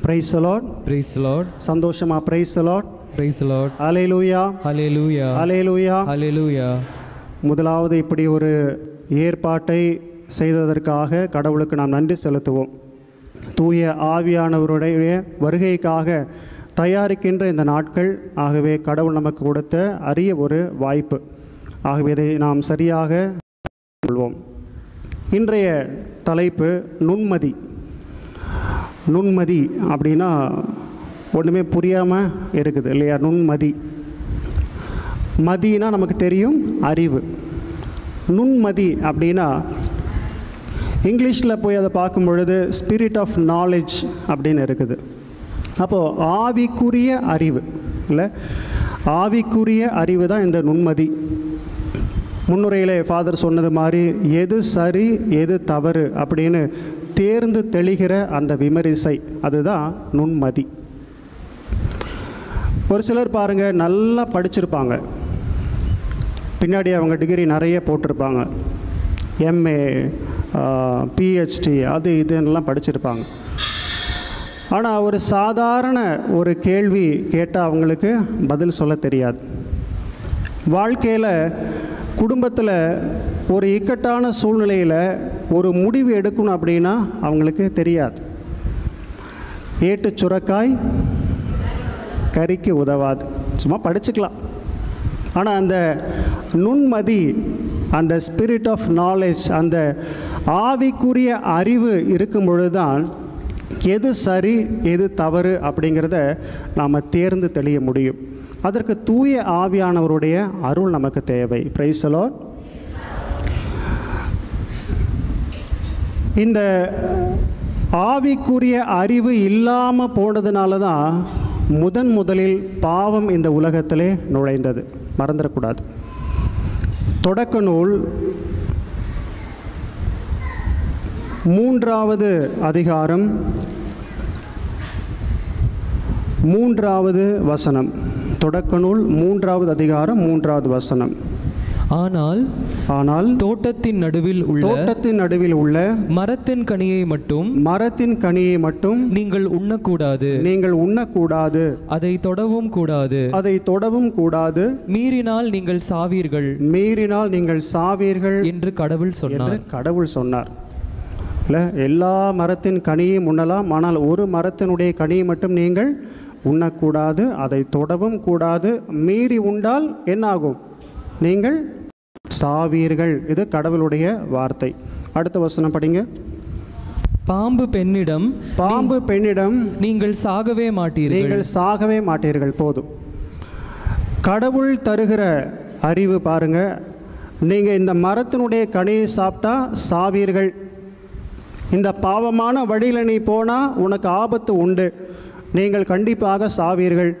Price the Lord. Praise the Lord. சந்தோஷமா praise the Lord. Praise the Lord. ஹல்லேலூயா ஹல்லேலூயா ஹல்லேலூயா ஹல்லேலூயா. முதலாவது இப்படி ஒரு ஏற்பாட்டை செய்ததற்காக கடவுளுக்கு நாம் நன்றி செலுத்துவோம். தூய ஆவியானவருடைய வருகைக்காக தயாரிக்கின்ற இந்த நாட்கள், ஆகவே கடவுள் நமக்கு கொடுத்த அரிய ஒரு வாய்ப்பு. ஆகவே இதை நாம் சரியாக கொள்வோம். இன்றைய தலைப்பு நுண்மதி. நுண்மதி அப்படின்னா ஒன்றுமே புரியாமல் இருக்குது இல்லையா? நுண்மதி. மதினா நமக்கு தெரியும், அறிவு. நுண்மதி அப்படின்னா இங்கிலீஷில் போய் அதை பார்க்கும் பொழுது ஸ்பிரிட் ஆஃப் நாலேஜ் அப்படின்னு இருக்குது. அப்போது ஆவிக்குரிய அறிவு இல்லை, ஆவிக்குரிய அறிவு தான் இந்த நுண்மதி. முன்னுரையில் ஃபாதர் சொன்னது மாதிரி எது சரி எது தவறு அப்படின்னு தேர்ந்து தெளிகிற அந்த விமரிசை, அதுதான் நுண்மதி. ஒரு சிலர் பாருங்கள், நல்லா படிச்சிருப்பாங்க, பின்னாடி அவங்க டிகிரி நிறைய போட்டிருப்பாங்க, எம்ஏ பிஹெச்டி அது இதுன்னெலாம் படிச்சிருப்பாங்க. ஆனால் ஒரு சாதாரண ஒரு கேள்வி கேட்டால் அவங்களுக்கு பதில் சொல்ல தெரியாது. வாழ்க்கையில் குடும்பத்தில் ஒரு இக்கட்டான சூழ்நிலையில் ஒரு முடிவு எடுக்கணும் அப்படின்னா அவங்களுக்கு தெரியாது. ஏட்டு சுரக்காய் கறிக்கு உதவாது, சும்மா படிச்சுக்கலாம். ஆனால் அந்த நுண்மதி, அந்த ஸ்பிரிட் ஆஃப் நாலேஜ், அந்த ஆவிக்குரிய அறிவு இருக்கும் பொழுது தான் எது சரி எது தவறு அப்படிங்கிறத நாம் தேர்ந்து தெளிய முடியும். அதற்கு தூய ஆவியானவருடைய அருள் நமக்கு தேவை. Price the Lord. இந்த ஆவிக்குரிய அறிவு இல்லாமல் போனதுனால தான் முதலில் பாவம் இந்த உலகத்திலே நுழைந்தது. மறந்துடக்கூடாது. தொடக்க நூல் 3வது அதிகாரம் 3வது வசனம். தொடக்க நூல் 3வது அதிகாரம் 3வது வசனம். ஆனால் தோட்டத்தின் நடுவில் உள்ள மரத்தின் கனியை மட்டும் நீங்கள் உண்ணக்கூடாது, அதை தொடவும் கூடாது, மீறினால் நீங்கள் சாவீர்கள் என்று கடவுள் சொன்னார். இல்லை, எல்லா மரத்தின் கனியை உண்ணலாம், ஆனால் ஒரு மரத்தினுடைய கனியை மட்டும் நீங்கள் உண்ணக்கூடாது, அதை தொடவும் கூடாது, மீறி உண்டால் என்னாகும்? நீங்கள் சாவீர்கள். இது கடவுளுடைய வார்த்தை. அடுத்த வசனம் படிங்க. பாம்பு பெண்ணிடம் நீங்கள் சாகவே மாட்டீர்கள். போதும். கடவுள் தருகிற அறிவு பாருங்க. நீங்கள் இந்த மரத்தினுடைய கனியை சாப்பிட்டா சாவீர்கள், இந்த பாவமான வழியில் நீ போனால் உனக்கு ஆபத்து உண்டு, நீங்கள் கண்டிப்பாக சாவீர்கள்.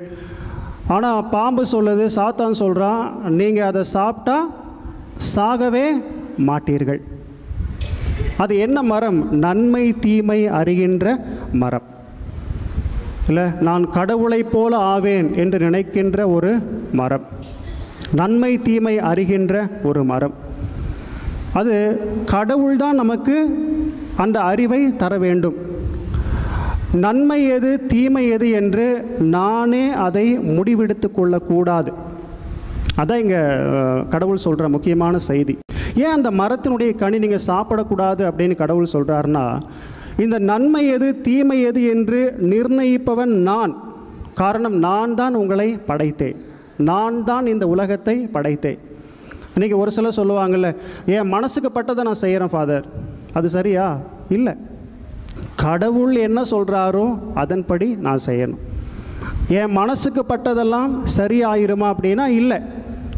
ஆனால் பாம்பு சொல்லுது, சாத்தான் சொல்கிறான், நீங்கள் அதை சாப்பிட்டா சாகவே மாட்டீர்கள். அது என்ன மரம்? நன்மை தீமை அறிகின்ற மரம். இல்லை, நான் கடவுளைப் போல ஆவேன் என்று நினைக்கின்ற ஒரு மரம், நன்மை தீமை அறிகின்ற ஒரு மரம். அது கடவுள்தான் நமக்கு அந்த அறிவை தர வேண்டும். நன்மை எது தீமை எது என்று நானே அதை முடிவெடுத்து கொள்ளக்கூடாது. அதான் இங்கே கடவுள் சொல்கிற முக்கியமான செய்தி. ஏன் அந்த மரத்தினுடைய கனி நீங்கள் சாப்பிடக்கூடாது அப்படின்னு கடவுள் சொல்கிறாருன்னா, இந்த நன்மை எது தீமை எது என்று நிர்ணயிப்பவன் நான். காரணம், நான் தான் உங்களை படைத்தேன், நான் தான் இந்த உலகத்தை படைத்தேன். இன்றைக்கி ஒரு சிலர் சொல்லுவாங்கள்ல, என் மனசுக்கு பட்டதை நான் செய்கிறேன் ஃபாதர், அது சரியா? இல்லை, கடவுள் என்ன சொல்கிறாரோ அதன்படி நான் செய்யணும். என் மனசுக்கு பட்டதெல்லாம் சரியாயிருமா அப்படின்னா இல்லை.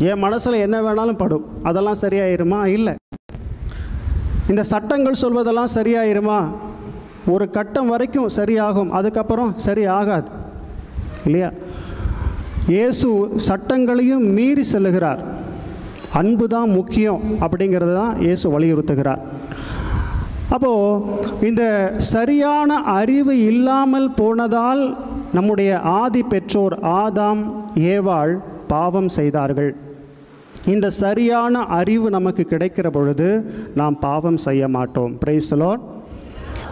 என் மனசில் என்ன வேணாலும் படும், அதெல்லாம் சரியாயிருமா? இல்லை. இந்த சட்டங்கள் சொல்வதெல்லாம் சரியாயிருமா? ஒரு கட்டம் வரைக்கும் சரியாகும், அதுக்கப்புறம் சரி ஆகாது இல்லையா? இயேசு சட்டங்களையும் மீறி செல்லுகிறார். அன்பு தான் முக்கியம் அப்படிங்கிறது தான் இயேசு வலியுறுத்துகிறார். அப்போது இந்த சரியான அறிவு இல்லாமல் போனதால் நம்முடைய ஆதி பெற்றோர் ஆதாம் ஏவாள் பாவம் செய்தார்கள். இந்த சரியான அறிவு நமக்கு கிடைக்கிற பொழுது நாம் பாவம் செய்ய மாட்டோம். Price the Lord.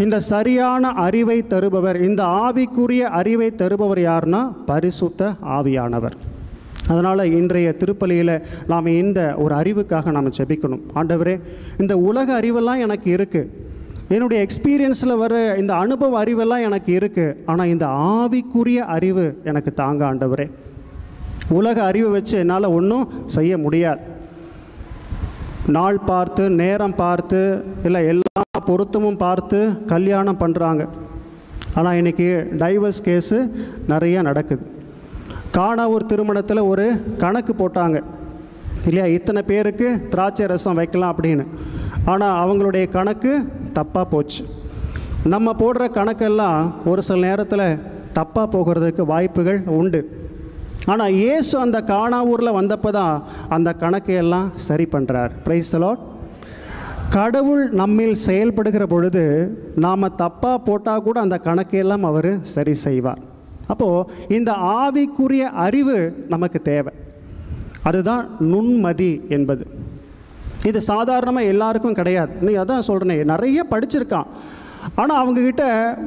இந்த சரியான அறிவை தருபவர், இந்த ஆவிக்குரிய அறிவை தருபவர் யாருன்னா பரிசுத்த ஆவியானவர். அதனால் இன்றைய திருப்பலியில் நாம் இந்த ஒரு அறிவுக்காக நாம் ஜெபிக்கணும். ஆண்டவரே, இந்த உலக அறிவெல்லாம் எனக்கு இருக்குது, என்னுடைய எக்ஸ்பீரியன்ஸில் வர இந்த அனுபவ அறிவெல்லாம் எனக்கு இருக்குது, ஆனால் இந்த ஆவிக்குரிய அறிவு எனக்கு தாங்க ஆண்டவரே. உலக அறிவை வச்சு என்னால் ஒன்றும் செய்ய முடியாது. நாள் பார்த்து, நேரம் பார்த்து, இல்லை எல்லா பொருத்தமும் பார்த்து கல்யாணம் பண்ணுறாங்க. ஆனால் இன்றைக்கி டைவர்ஸ் கேஸு நிறைய நடக்குது. காணாவூர் திருமணத்தில் ஒரு கணக்கு போட்டாங்க இல்லையா, இத்தனை பேருக்கு திராட்சை ரசம் வைக்கலாம் அப்படின்னு. ஆனால் அவங்களுடைய கணக்கு தப்பாக போச்சு. நம்ம போடுற கணக்கெல்லாம் ஒரு சில நேரத்தில் தப்பாக போகிறதுக்கு வாய்ப்புகள் உண்டு. ஆனால் இயேசு அந்த காணாவூரில் வந்தப்போ தான் அந்த கணக்கையெல்லாம் சரி பண்ணுறார். Price the Lord. கடவுள் நம்மில் செயல்படுகிற பொழுது நாம் தப்பாக போட்டால் கூட அந்த கணக்கையெல்லாம் அவர் சரி செய்வார். அப்போது இந்த ஆவிக்குரிய அறிவு நமக்கு தேவை. அதுதான் நுண்மதி என்பது. இது சாதாரணமாக எல்லாருக்கும் கிடையாது. நீ அதான் சொல்கிறேனே, நிறைய படிச்சிருக்கான், ஆனால் அவங்கக்கிட்ட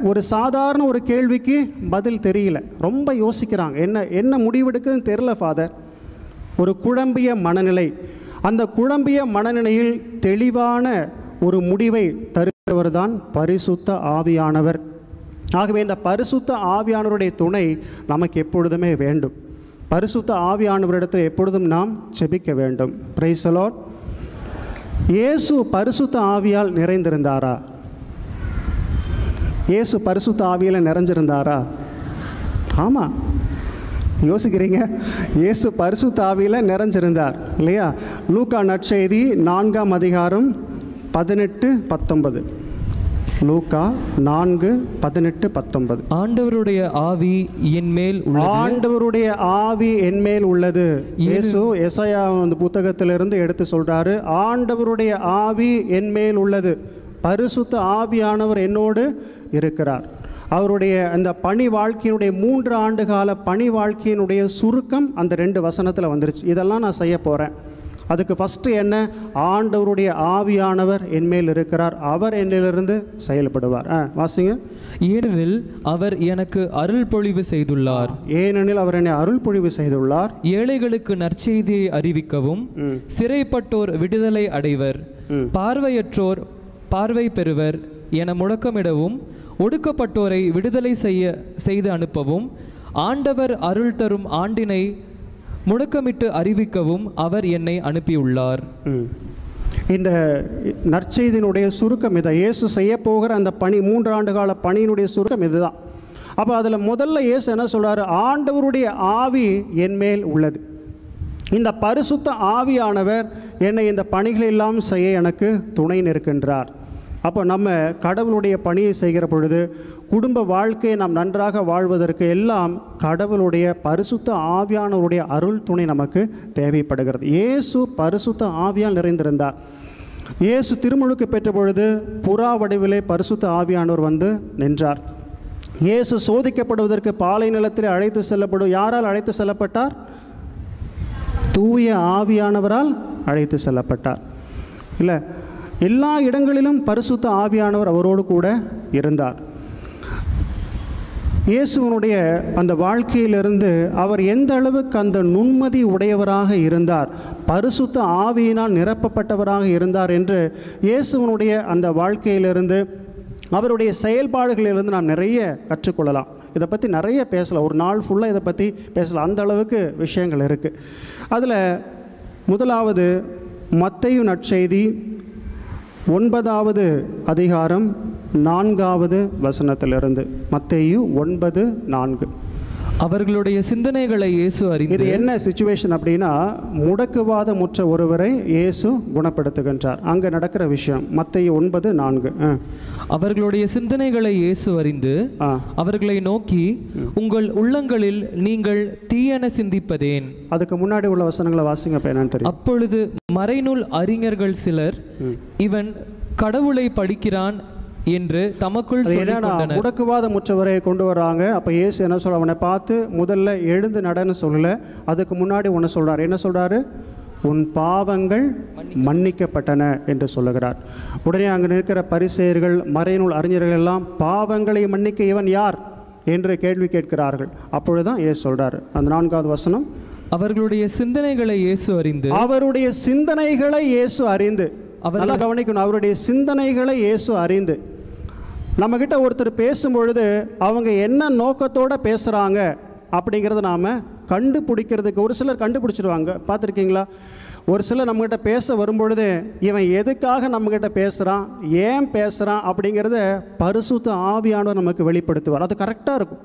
ஒரு சாதாரண ஒரு கேள்விக்கு பதில் தெரியல. ரொம்ப யோசிக்கிறாங்க, என்ன முடிவெடுக்குன்னு தெரில ஃபாதர். ஒரு குழம்பிய மனநிலை. அந்த குழம்பிய மனநிலையில் தெளிவான ஒரு முடிவை தருகிறவர் தான் பரிசுத்த ஆவியானவர். ஆகவே இந்த பரிசுத்த ஆவியானவருடைய துணை நமக்கு எப்பொழுதுமே வேண்டும். பரிசுத்த ஆவியானவரிடத்தில் எப்பொழுதும் நாம் ஜெபிக்க வேண்டும். Price the Lord. இயேசு பரிசுத்த ஆவியால் நிறைந்திருந்தாரா? இயேசு பரிசுத்த ஆவியில் நிறைஞ்சிருந்தாரா? ஆமாம், யோசிக்கிறீங்க. இயேசு பரிசுத்த ஆவியில் நிறைஞ்சிருந்தார் இல்லையா? லூக்கா நற்செய்தி 4ஆம் அதிகாரம் 18-19. லூக்கா 4:18-19. ஆண்டவருடைய ஆவி என்மேல் உள்ளது. ஆண்டவருடைய ஆவி என்மேல் உள்ளது. இயேசு எசாயா அந்த புத்தகத்திலிருந்து எடுத்து சொல்றாரு, ஆண்டவருடைய ஆவி என்மேல் உள்ளது. பரிசுத்த ஆவியானவர் என்னோடு இருக்கிறார். அவருடைய அந்த பணி வாழ்க்கையினுடைய 3 ஆண்டு கால பணி வாழ்க்கையினுடைய சுருக்கம் அந்த 2 வசனத்தில் வந்துருச்சு. இதெல்லாம் நான் செய்ய போகிறேன். அதுக்கு ஃபஸ்ட்டு என்ன? ஆண்டவருடைய ஆவியானவர் என்மேல் இருக்கிறார், அவர் என்னிலிருந்து செயல்படுவார். வாசிங்க. ஏனெனில் அவர் எனக்கு அருள் பொழிவு செய்துள்ளார். ஏனெனில் அவர் என்னை அருள் பொழிவு செய்துள்ளார். ஏழைகளுக்கு நற்செய்தியை அறிவிக்கவும், சிறைப்பட்டோர் விடுதலை அடைவர், பார்வையற்றோர் பார்வை பெறுவர் என முழக்கமிடவும், ஒடுக்கப்பட்டோரை விடுதலை செய்து அனுப்பவும், ஆண்டவர் அருள் தரும் ஆண்டினை முழக்கமிட்டு அறிவிக்கவும் அவர் என்னை அனுப்பியுள்ளார். இந்த நற்செய்தியினுடைய சுருக்கம் இதை. இயேசு செய்ய போகிற அந்த பணி, 3 ஆண்டு கால பணியினுடைய சுருக்கம் இதுதான். அப்போ அதில் முதல்ல இயேசு என்ன சொல்கிறார்? ஆண்டவருடைய ஆவி என்மேல் உள்ளது. இந்த பரிசுத்த ஆவியானவர் என்னை இந்த பணிகளெல்லாம் செய்ய எனக்கு துணை நிற்கின்றார். அப்போ நம்ம கடவுளுடைய பணியை செய்கிற பொழுது குடும்ப வாழ்க்கையை நாம் நன்றாக வாழ்வதற்கு எல்லாம் கடவுளுடைய பரிசுத்த ஆவியானவருடைய அருள் துணை நமக்கு தேவைப்படுகிறது. இயேசு பரிசுத்த ஆவியால் நிறைந்திருந்தார். இயேசு திருமுழுக்கு பெற்ற பொழுது புறா வடிவிலே பரிசுத்த ஆவியானவர் வந்து நின்றார். இயேசு சோதிக்கப்படுவதற்கு பாலை நிலத்தில் அழைத்து செல்லப்படும். யாரால் அழைத்து செல்லப்பட்டார்? தூய ஆவியானவரால் அழைத்து செல்லப்பட்டார். இல்லை, எல்லா இடங்களிலும் பரிசுத்த ஆவியானவர் அவரோடு கூட இருந்தார். இயேசுவனுடைய அந்த வாழ்க்கையிலிருந்து அவர் எந்த அளவுக்கு அந்த நுண்மதி உடையவராக இருந்தார், பரிசுத்த ஆவியினால் நிரப்பப்பட்டவராக இருந்தார் என்று இயேசுவனுடைய அந்த வாழ்க்கையிலிருந்து, அவருடைய செயல்பாடுகளிலிருந்து நாம் நிறைய கற்றுக்கொள்ளலாம். இதை பற்றி நிறைய பேசலாம், ஒரு நாள் ஃபுல்லாக இதை பற்றி பேசலாம். அந்த அளவுக்கு விஷயங்கள் இருக்குது. அதில் முதலாவது மத்தேயு நற்செய்தி 9ஆவது அதிகாரம் 4ஆவது வசனத்திலிருந்து. மத்தேயு 9:4. அவர்களுடைய சிந்தனைகளை இயேசு அறிந்து. இது என்ன சிச்சுவேஷன் அப்படின்னா, முடக்குவாதமுற்ற ஒருவரை இயேசு குணப்படுத்துகின்றார். அங்கே நடக்கிற விஷயம். மத்தேயு 9:4. அவர்களுடைய சிந்தனைகளை இயேசு அறிந்து அவர்களை நோக்கி, உங்கள் உள்ளங்களில் நீங்கள் தீயன சிந்திப்பதேன். அதுக்கு முன்னாடி உள்ள வசனங்களை வாசிங்க. என்னன்னு தெரியும். அப்பொழுது மறைநூல் அறிஞர்கள் சிலர், இவன் கடவுளை படிக்கிறான் என்று தமக்குள் சொல்லிக்கொண்டனர். முடக்குவாதமுற்றவரை கொண்டு வராங்க. அப்போ இயேசு என்ன சொல்ற? அவனை பார்த்து முதல்ல எழுந்து நடன்னு சொல்லல, அதுக்கு முன்னாடி ஒன்று சொல்றாரு. என்ன சொல்றாரு? உன் பாவங்கள் மன்னிக்கப்பட்டன என்று சொல்லுகிறார். உடனே அங்கே இருக்கிற பரிசேயர்கள் மறைநூல் அறிஞர்கள் எல்லாம் பாவங்களை மன்னிக்க இவன் யார் என்று கேள்வி கேட்கிறார்கள். அப்பொழுதுதான் இயேசு சொல்றார், அந்த 4வது வசனம், அவர்களுடைய சிந்தனைகளை இயேசு அறிந்து, அவருடைய சிந்தனைகளை இயேசு அறிந்து, நல்லா கவனிக்கணும், அவருடைய சிந்தனைகளை இயேசு அறிந்து. நம்மக்கிட்ட ஒருத்தர் பேசும்பொழுது அவங்க என்ன நோக்கத்தோடு பேசுகிறாங்க அப்படிங்கிறத நாம் கண்டுபிடிக்கிறதுக்கு ஒரு சிலர் கண்டுபிடிச்சிடுவாங்க. பார்த்துருக்கீங்களா? ஒரு சிலர் நம்மக்கிட்ட பேச வரும்பொழுது இவன் எதுக்காக நம்மக்கிட்ட பேசுகிறான், ஏன் பேசுகிறான் அப்படிங்கிறத பரிசுத்த ஆவியானவர் நமக்கு வெளிப்படுத்துவார். அது கரெக்டாக இருக்கும்.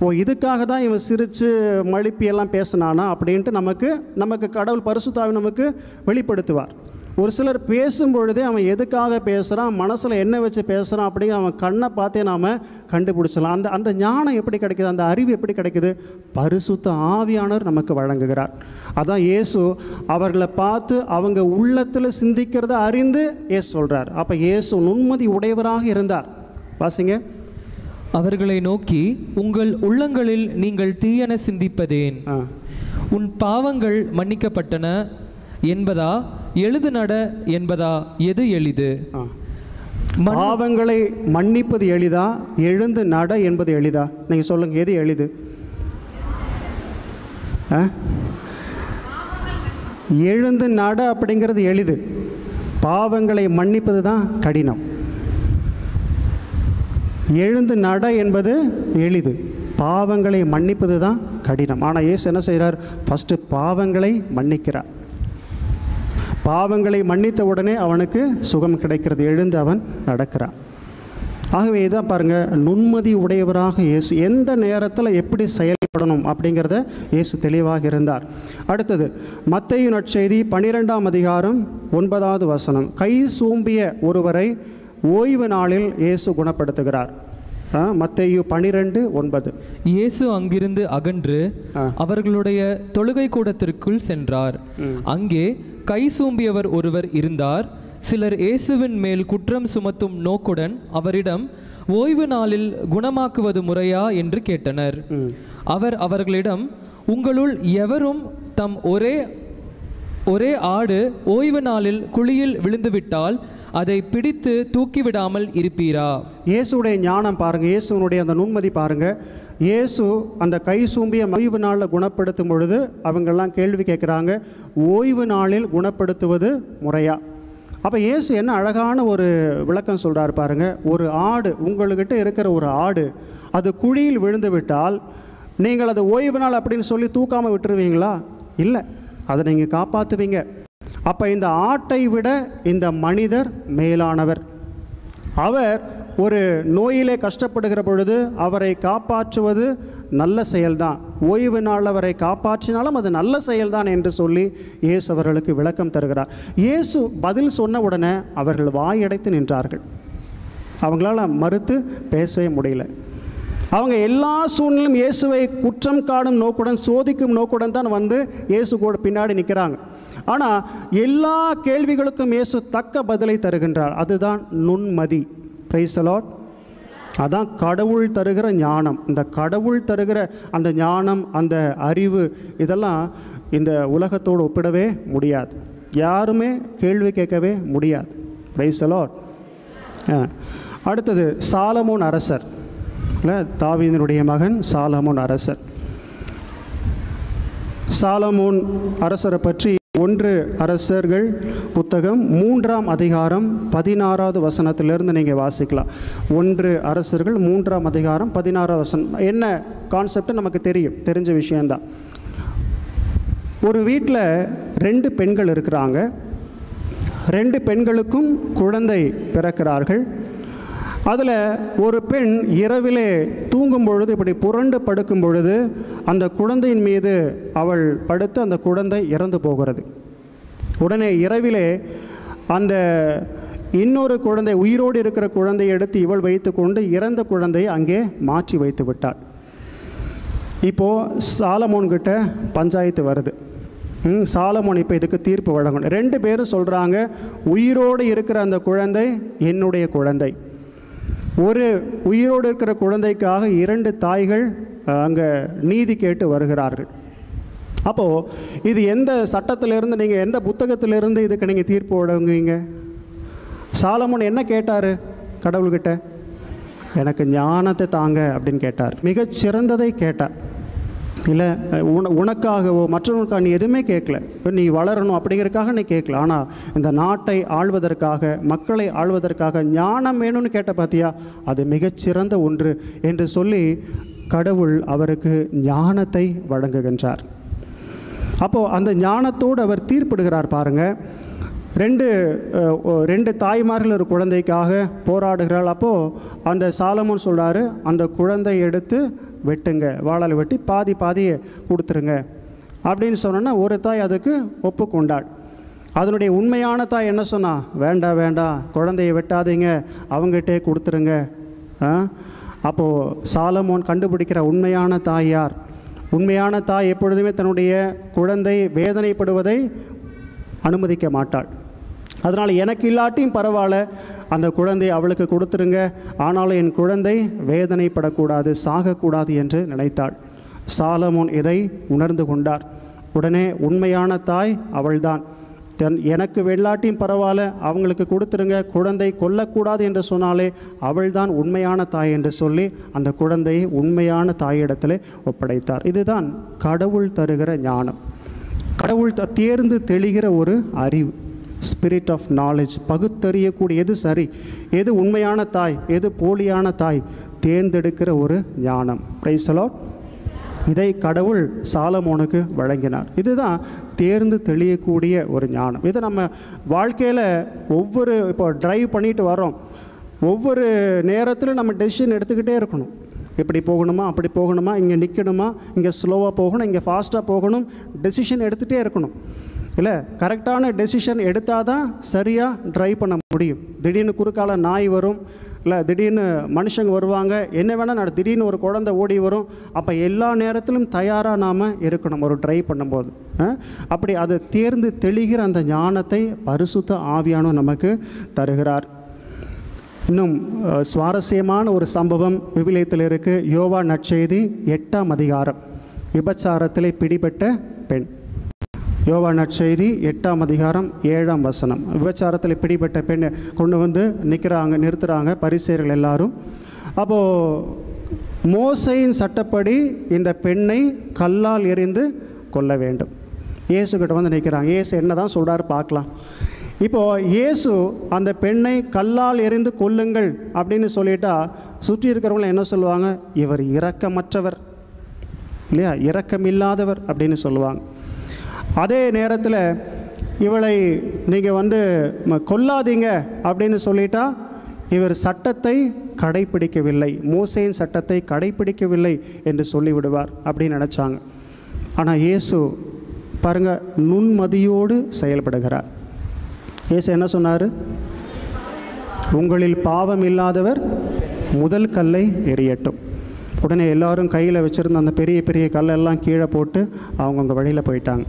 ஓ, இதுக்காக தான் இவன் சிரித்து மழுப்பியெல்லாம் பேசினானா அப்படின்ட்டு நமக்கு கடவுள் பரிசுத்த ஆவி நமக்கு வெளிப்படுத்துவார். ஒரு சிலர் பேசும்பொழுதே அவன் எதுக்காக பேசுகிறான், மனசில் என்ன வச்சு பேசுகிறான் அப்படிங்கிற அவன் கண்ணை பார்த்தே நாம் கண்டுபிடிச்சலாம். அந்த ஞானம் எப்படி கிடைக்குது, அந்த அறிவு எப்படி கிடைக்குது? பரிசுத்த ஆவியானவர் நமக்கு வழங்குகிறார். அதான் இயேசு அவர்களை பார்த்து அவங்க உள்ளத்தில் சிந்திக்கிறத அறிந்து இயேசு சொல்கிறார். அப்போ இயேசு நுண்மதி உடையவராக இருந்தார். வாசிங்க. அவர்களை நோக்கி, உங்கள் உள்ளங்களில் நீங்கள் தீயன சிந்திப்பதேன்? உன் பாவங்கள் மன்னிக்கப்பட்டன என்பதா, எழுது நட என்பதா, எது எளிது? பாவங்களை மன்னிப்பது எளிதா, எழுந்து நட என்பது எளிதா? நீங்கள் சொல்லுங்க, எது எளிது? எழுந்து நட அப்படிங்கிறது எளிது, பாவங்களை மன்னிப்பது தான் கடினம். எழுந்து நட என்பது எளிது, பாவங்களை மன்னிப்பது தான் கடினம். ஆனால் இயேசு என்ன செய்கிறார்? ஃபஸ்ட்டு பாவங்களை மன்னிக்கிறார். பாவங்களை மன்னித்த உடனே அவனுக்கு சுகம் கிடைக்கிறது, எழுந்து அவன் நடக்கிறான். ஆகவே இதான் பாருங்கள், நுண்மதி உடையவராக இயேசு எந்த நேரத்தில் எப்படி செயல்படணும் அப்படிங்கிறத இயேசு தெளிவாக இருந்தார். அடுத்தது மத்தேயு நற்செய்தி 12ஆம் அதிகாரம் 9வது வசனம். கை சூம்பிய ஒருவரை ஓய்வு நாளில் இயேசு குணப்படுத்துகிறார். மத்தேயு 12:9. இயேசு அங்கிருந்து அகன்று அவர்களுடைய தொழுகை கூடத்திற்குள் சென்றார். அங்கே கை சூம்பியவர் ஒருவர் இருந்தார். சிலர் இயேசுவின் மேல் குற்றம் சுமத்தும் நோக்குடன் அவரிடம், ஓய்வு நாளில் குணமாக்குவது முறையா என்று கேட்டனர். அவர் அவர்களிடம், உங்களுள் எவரும் தம் ஒரே ஆடு ஓய்வு நாளில் குழியில் விழுந்துவிட்டால் அதை பிடித்து தூக்கிவிடாமல் இருப்பீரா? இயேசுடைய ஞானம் பாருங்கள், இயேசுனுடைய அந்த நுண்மதி பாருங்கள். இயேசு அந்த கை சூம்பிய ஓய்வு நாளில் குணப்படுத்தும் பொழுது அவங்கெல்லாம் கேள்வி கேட்குறாங்க, ஓய்வு நாளில் குணப்படுத்துவது முறையா? அப்போ இயேசு என்ன அழகான ஒரு விளக்கம் சொல்கிறார் பாருங்கள். ஒரு ஆடு, உங்கள்கிட்ட இருக்கிற ஒரு ஆடு அது குழியில் விழுந்து விட்டால் நீங்கள் அது ஓய்வு நாள் அப்படின்னு சொல்லி தூக்காமல் விட்டுருவீங்களா? இல்லை, அதை நீங்கள் காப்பாற்றுவீங்க. அப்போ இந்த ஆட்டை விட இந்த மனிதர் மேலானவர். அவர் ஒரு நோயிலே கஷ்டப்படுகிற பொழுது அவரை காப்பாற்றுவது நல்ல செயல்தான். ஓய்வு நாள் அவரை காப்பாற்றினாலும் அது நல்ல செயல்தான் என்று சொல்லி இயேசு அவர்களுக்கு விளக்கம் தருகிறார். இயேசு பதில் சொன்ன உடனே அவர்கள் வாயடைத்து நின்றார்கள். அவங்களால மறுத்து பேசவே முடியல. அவங்க எல்லா சூழ்நிலையும் இயேசுவை குற்றம் காணும் நோக்குடன், சோதிக்கும் நோக்குடன் தான் வந்து இயேசு கூட பின்னாடி நிற்கிறாங்க. ஆனால் எல்லா கேள்விகளுக்கும் இயேசு தக்க பதிலை தருகின்றார். அதுதான் நுண்மதி. Price the Lord. அதான் கடவுள் தருகிற ஞானம். இந்த கடவுள் தருகிற அந்த ஞானம், அந்த அறிவு, இதெல்லாம் இந்த உலகத்தோடு ஒப்பிடவே முடியாது. யாருமே கேள்வி கேட்கவே முடியாது. Price the Lord. அடுத்தது சாலமோன் அரசர், தாவீதினுடைய மகன் சாலமோன் அரசர். சாலமோன் அரசரை பற்றி 1 அரசர்கள் புத்தகம் 3ஆம் அதிகாரம் 16வது வசனத்திலிருந்து நீங்கள் வாசிக்கலாம். 1 அரசர்கள் 3ஆம் அதிகாரம் 16வது வசனம். என்ன கான்செப்ட் நமக்கு தெரிஞ்ச விஷயந்தான். ஒரு வீட்டில் 2 பெண்கள் இருக்கிறாங்க. 2 பெண்களுக்கும் குழந்தை பிறக்கிறார்கள். அதில் ஒரு பெண் இரவிலே தூங்கும் பொழுது, இப்படி புரண்டு படுக்கும் பொழுது அந்த குழந்தையின் மீது அவள் படுத்து அந்த குழந்தை இறந்து போகிறது. உடனே இரவிலே அந்த இன்னொரு குழந்தை, உயிரோடு இருக்கிற குழந்தையை எடுத்து இவள் வைத்து கொண்டு இறந்த குழந்தையை அங்கே மாற்றி வைத்து விட்டாள். இப்போது சாலமோன்கிட்ட பஞ்சாயத்து வருது. சாலமோன் இப்போ இதுக்கு தீர்ப்பு வழங்கணும். 2 பேரும் சொல்கிறாங்க, உயிரோடு இருக்கிற அந்த குழந்தை என்னுடைய குழந்தை. ஒரு உயிரோடு இருக்கிற குழந்தைக்காக 2 தாய்கள் அங்கே நீதி கேட்டு வருகிறார்கள். அப்போது இது எந்த சட்டத்திலிருந்து, நீங்கள் எந்த புத்தகத்திலிருந்து இதுக்கு நீங்கள் தீர்ப்பு வழங்குவீங்க? சாலமோன் என்ன கேட்டார் கடவுள்கிட்ட? எனக்கு ஞானத்தை தாங்க அப்படின்னு கேட்டார். மிகச்சிறந்ததை கேட்டார். இல்லை உனக்காகவோ மற்றவங்களுக்காக நீ எதுவுமே கேட்கல, நீ வளரணும் அப்படிங்கிறதுக்காக நீ கேட்கல. ஆனால் இந்த நாட்டை ஆள்வதற்காக, மக்களை ஆள்வதற்காக ஞானம் வேணும்னு கேட்ட பார்த்தியா, அது மிகச்சிறந்த ஒன்று என்று சொல்லி கடவுள் அவருக்கு ஞானத்தை வழங்குகின்றார். அப்போது அந்த ஞானத்தோடு அவர் தீர்ப்பிடுகிறார். பாருங்கள், ரெண்டு தாய்மார்கள் ஒரு குழந்தைக்காக போராடுகிறாள். அப்போது அந்த சாலமோன் சொல்கிறாரு, அந்த குழந்தை எடுத்து வெட்டுங்க, வாளால் வெட்டி பாதியை கொடுத்துருங்க அப்படின்னு சொன்னோன்னா ஒரு தாய் அதுக்கு ஒப்புக்கொண்டாள். அதனுடைய உண்மையான தாய் என்ன சொன்னா? வேண்டாம் குழந்தையை வெட்டாதீங்க, அவங்ககிட்டே கொடுத்துருங்க. அப்போது சாலமோன் கண்டுபிடிக்கிற உண்மையான தாய் யார்? உண்மையான தாய் எப்பொழுதுமே தன்னுடைய குழந்தை வேதனைப்படுவதை அனுமதிக்க மாட்டாள். அதனால் எனக்கு இல்லாட்டியும் பரவாயில்ல, அந்த குழந்தை அவளுக்கு கொடுத்துருங்க, ஆனாலும் என் குழந்தை வேதனைப்படக்கூடாது, சாகக்கூடாது என்று நினைத்தாள். சாலமோன் இதை உணர்ந்து கொண்டார். உடனே உண்மையான தாய் அவள்தான். எனக்கு வெள்ளாட்டியும் பரவாயில்ல, அவங்களுக்கு கொடுத்துருங்க, குழந்தை கொல்லக்கூடாது என்று சொன்னாலே அவள்தான் உண்மையான தாய் என்று சொல்லி அந்த குழந்தையை உண்மையான தாயிடத்தில் ஒப்படைத்தார். இதுதான் கடவுள் தருகிற ஞானம், கடவுள் தேர்ந்து தெளிகிற ஒரு அறிவு, ஸ்பிரிட் ஆஃப் நாலேஜ். பகுத்தறியக்கூடிய எது சரி, எது உண்மையான தாய், எது போலியான தாய், தேர்ந்தெடுக்கிற ஒரு ஞானம். Price the Lord. இதை கடவுள் சாலமோனுக்கு வழங்கினார். இதுதான் தேர்ந்து தெளியக்கூடிய ஒரு ஞானம். இதை நம்ம வாழ்க்கையில் இப்போ ட்ரைவ் பண்ணிட்டு வரோம், ஒவ்வொரு நேரத்திலும் நம்ம டெசிஷன் எடுத்துக்கிட்டே இருக்கணும். இப்படி போகணுமா, அப்படி போகணுமா, இங்கே நிற்கணுமா, இங்கே ஸ்லோவாக போகணும், இங்கே ஃபாஸ்ட்டாக போகணும், டெசிஷன் எடுத்துகிட்டே இருக்கணும். இல்லை, கரெக்டான டெசிஷன் எடுத்தால் தான் சரியாக ட்ரைவ் பண்ண முடியும். திடீர்னு குறுக்கால நாய் வரும், இல்லை திடீர்னு மனுஷங்க வருவாங்க, என்ன வேணால் திடீர்னு ஒரு குழந்தை ஓடி வரும். அப்போ எல்லா நேரத்திலும் தயாராக நாம் இருக்கணும் ஒரு ட்ரைவ் பண்ணும்போது. அப்படி அதை தேர்ந்து தெளிகிற அந்த ஞானத்தை பரிசுத்த ஆவியானவர் நமக்கு தருகிறார். இன்னும் சுவாரஸ்யமான ஒரு சம்பவம் விவிலியத்தில் இருக்குது. யோவான் நற்செய்தி 8ஆம் அதிகாரம், விபச்சாரத்தில் பிடிபட்ட பெண். யோவான் நற்செய்தி 8ஆம் அதிகாரம் 7ஆம் வசனம். விபச்சாரத்தில் பிடிபட்ட பெண்ணை கொண்டு வந்து நிறுத்துகிறாங்க பரிசேயர்கள் எல்லாரும். அப்போது மோசையின் சட்டப்படி இந்த பெண்ணை கல்லால் எறிந்து கொல்ல வேண்டும். இயேசுக்கிட்ட வந்து நிற்கிறாங்க. இயேசு என்ன தான் சொல்கிறாரு பார்க்கலாம். இப்போது இயேசு அந்த பெண்ணை கல்லால் எறிந்து கொல்லுங்கள் அப்படின்னு சொல்லிட்டா சுற்றி இருக்கிறவங்கள என்ன சொல்லுவாங்க? இவர் இரக்கமற்றவர், இல்லையா, இரக்கமில்லாதவர் அப்படின்னு சொல்லுவாங்க. அதே நேரத்தில் இவளை நீங்கள் கொல்லாதீங்க அப்படின்னு சொல்லிட்டா இவர் சட்டத்தை கடைப்பிடிக்கவில்லை, மோசேயின் சட்டத்தை கடைப்பிடிக்கவில்லை என்று சொல்லிவிடுவார் அப்படின்னு நினச்சாங்க. ஆனால் இயேசு பாருங்கள், நுண்மதியோடு செயல்படுகிறார். இயேசு என்ன சொன்னார்? உங்களில் பாவம் இல்லாதவர் முதல் கல்லை எறியட்டும். உடனே எல்லாரும் கையில் வச்சுருந்த அந்த பெரிய பெரிய கல்லெல்லாம் கீழே போட்டு அவங்கவுங்க வழியில் போயிட்டாங்க.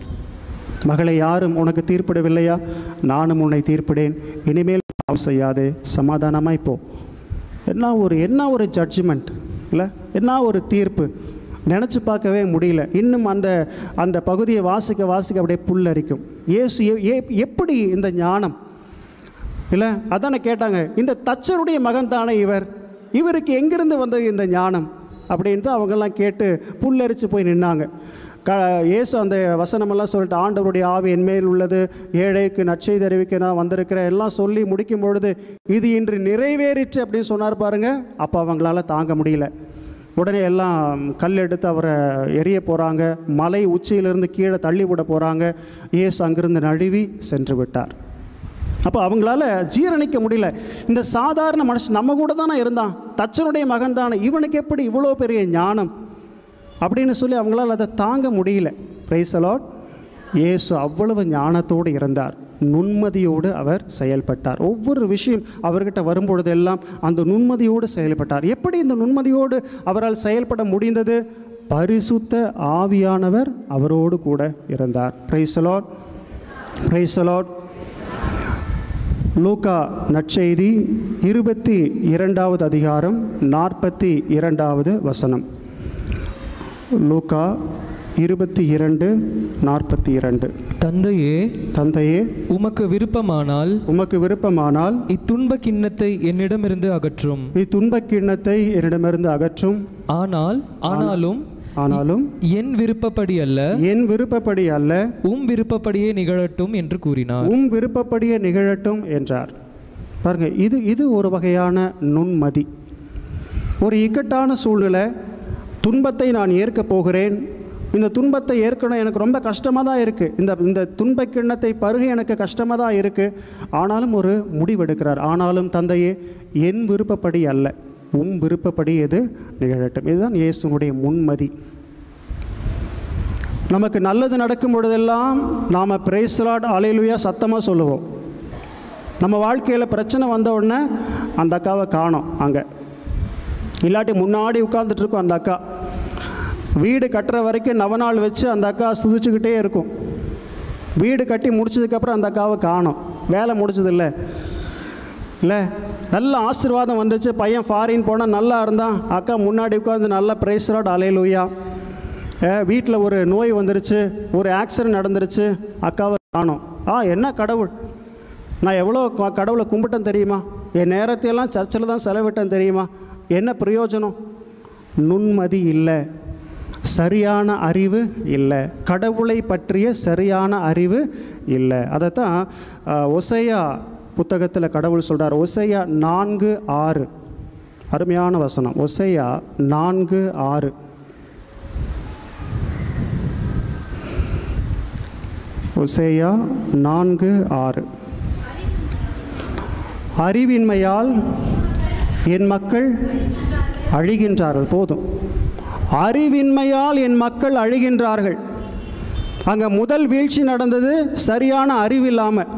மகளை, யாரும் உனக்கு தீர்ப்பிடவில்லையா? நானும் உன்னை தீர்ப்பிடேன், இனிமேல் பாவம் செய்யாதே, சமாதானமாக இப்போ. என்ன ஒரு ஜட்ஜ்மெண்ட் இல்லை, என்ன ஒரு தீர்ப்பு, நினச்சி பார்க்கவே முடியல. இன்னும் அந்த பகுதியை வாசிக்க அப்படியே புல்லரிக்கும். இயேசு எப்படி இந்த ஞானம் இல்லை? அதானே கேட்டாங்க, இந்த தச்சருடைய மகன் தானே இவருக்கு எங்கிருந்து வந்தது இந்த ஞானம் அப்படின்ட்டு அவங்கெல்லாம் கேட்டு புல்லரித்து போய் நின்னாங்க. இயேசு அந்த வசனமெல்லாம் சொல்லிட்டு, ஆண்டவருடைய ஆவி என்மேல் உள்ளது, ஏழைக்கு நற்செய்தி அறிவிக்க நான் வந்திருக்கிறேன் எல்லாம் சொல்லி முடிக்கும் பொழுது, இது இன்று நிறைவேறிற்று அப்படின்னு சொன்னார் பாருங்கள். அப்போ அவங்களால தாங்க முடியல. உடனே எல்லாம் கல் எடுத்து அவரை எரிய போகிறாங்க, மலை உச்சியிலிருந்து கீழே தள்ளி விட போகிறாங்க. இயேசு அங்கிருந்து நழுவி சென்று விட்டார். அப்போ அவங்களால ஜீரணிக்க முடியல. இந்த சாதாரண மனுஷன் நம்ம கூட தானே இருந்தான், தச்சனுடைய மகன் தானே, இவனுக்கு எப்படி இவ்வளோ பெரிய ஞானம் அப்படின்னு சொல்லி அவங்களால் அதை தாங்க முடியல. Price the Lord. இயேசு அவ்வளவு ஞானத்தோடு இருந்தார், நுண்மதியோடு அவர் செயல்பட்டார். ஒவ்வொரு விஷயம் அவர்கிட்ட வரும்பொழுதெல்லாம் அந்த நுண்மதியோடு செயல்பட்டார். எப்படி இந்த நுண்மதியோடு அவரால் செயல்பட முடிந்தது? பரிசுத்த ஆவியானவர் அவரோடு கூட இருந்தார். Praise the Lord, praise the Lord. லூக்கா நற்செய்தி 22வது அதிகாரம் 42வது வசனம். லூக்கா 22:42. தந்தையே உமக்கு விருப்பமானால் இத்துன்ப கிண்ணத்தை என்னிடமிருந்து அகற்றும். ஆனாலும் என் விருப்பப்படி அல்ல உம் விருப்பப்படியே நிகழட்டும் என்று கூறினார். என்றார். பாருங்க, இது ஒரு வகையான நுண்மதி. ஒரு இக்கட்டான சூழ்நிலை, துன்பத்தை நான் ஏற்கப் போகிறேன். இந்த துன்பத்தை ஏற்கணும், எனக்கு ரொம்ப கஷ்டமாக தான் இருக்குது. இந்த துன்ப கிண்ணத்தை பருக எனக்கு கஷ்டமாக தான் இருக்குது. ஆனாலும் ஒரு முடிவெடுக்கிறார். ஆனாலும் தந்தையே, என் விருப்பப்படி அல்ல, உம் விருப்பப்படி எது நிகழட்டும். இதுதான் இயேசுனுடைய முன்மதி. நமக்கு நல்லது நடக்கும் பொழுதெல்லாம் நாம் பிரைஸ் தி லார்ட், அல்லேலூயா சத்தமாக சொல்லுவோம். நம்ம வாழ்க்கையில் பிரச்சனை வந்த உடனே அந்த அக்காவை காணோம். அங்கே இல்லாட்டி முன்னாடி உட்கார்ந்துட்டுருக்கோம் அந்த அக்கா. வீடு கட்டுற வரைக்கும் நவநாள் வச்சு அந்த அக்கா சுதிச்சுக்கிட்டே இருக்கும். வீடு கட்டி முடிச்சதுக்கப்புறம் அந்த அக்காவை காணோம். வேலை முடிச்சதில்லை இல்லை, நல்ல ஆசீர்வாதம் வந்துச்சு. பையன் ஃபாரின் போனால் நல்லா இருந்தான். அக்கா முன்னாடி உட்காந்து நல்லா பிரைஸ் தி லார்ட், அல்லேலூயா. வீட்டில் ஒரு நோய் வந்துருச்சு, ஒரு ஆக்சிடென்ட் நடந்துருச்சு, அக்காவை காணோம். என்ன கடவுள், நான் எவ்வளோ கடவுளை கும்பிட்டேன் தெரியுமா, என் நேரத்தையெல்லாம் சர்ச்சில் தான் செலவிட்டேன் தெரியுமா, என்ன பிரயோஜனம்? நுண்மதி இல்லை, சரியான அறிவு இல்லை, கடவுளை பற்றிய சரியான அறிவு இல்லை. அதைத்தான் ஓசையா புத்தகத்தில் கடவுள் சொல்கிறார். ஓசையா 4:6 அருமையான வசனம். ஓசையா 4:6. ஓசையா 4:6. அறிவின்மையால் என் மக்கள் அழிகின்றார்கள். போதும், அறிவின்மையால் என் மக்கள் அழிகின்றார்கள். அங்கே முதல் வீழ்ச்சி நடந்தது சரியான அறிவு இல்லாமல்.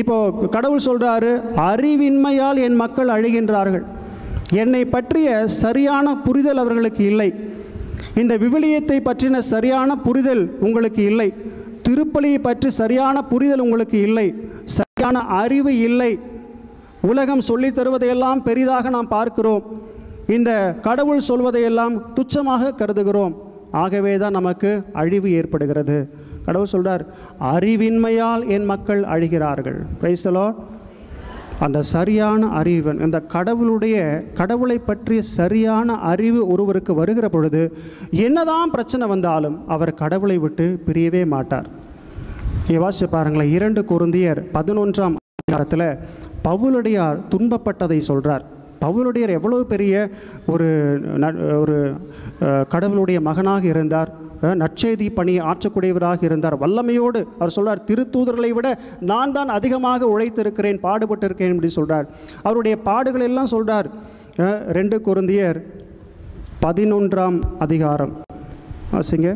இப்போது கடவுள் சொல்கிறாரு, அறிவின்மையால் என் மக்கள் அழிகின்றார்கள். என்னை பற்றிய சரியான புரிதல் அவர்களுக்கு இல்லை. இந்த விவிலியத்தை பற்றின சரியான புரிதல் உங்களுக்கு இல்லை. திருப்பலியை பற்றி சரியான புரிதல் உங்களுக்கு இல்லை. சரியான அறிவு இல்லை. உலகம் சொல்லித் தருவதையெல்லாம் பெரிதாக நாம் பார்க்கிறோம். இந்த கடவுள் சொல்வதையெல்லாம் துச்சமாக கருதுகிறோம். ஆகவே தான் நமக்கு அழிவு ஏற்படுகிறது. கடவுள் சொல்கிறார், அறிவின்மையால் என் மக்கள் அழிகிறார்கள். Price the Lord. அந்த சரியான அறிவு, இந்த கடவுளை பற்றிய சரியான அறிவு ஒருவருக்கு வருகிற பொழுது என்னதான் பிரச்சனை வந்தாலும் அவர் கடவுளை விட்டு பிரியவே மாட்டார். வாசிச்சு பாருங்களேன், 2 கொரிந்தியர் 11ஆம் அதிகாரத்தில் பவுலடியார் துன்பப்பட்டதை சொல்கிறார். பவுலடியார் எவ்வளவு பெரிய ஒரு கடவுளுடைய மகனாக இருந்தார், நற்செய்தி பணி ஆற்றக்கூடியவராக இருந்தார், வல்லமையோடு. அவர் சொல்கிறார், திருத்தூதர்களை விட நான் தான் அதிகமாக உழைத்திருக்கிறேன், பாடுபட்டிருக்கேன் அப்படி சொல்கிறார். அவருடைய பாடுகள் எல்லாம் சொல்கிறார். 2 கொரிந்தியர் 11ஆம் அதிகாரம் வாசிங்க.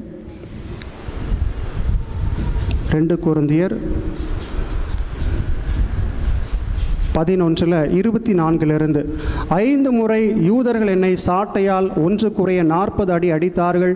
2 கொரிந்தியர் 11:24 5 முறை யூதர்கள் என்னை சாட்டையால் 1 குறைய 40 அடி அடித்தார்கள்.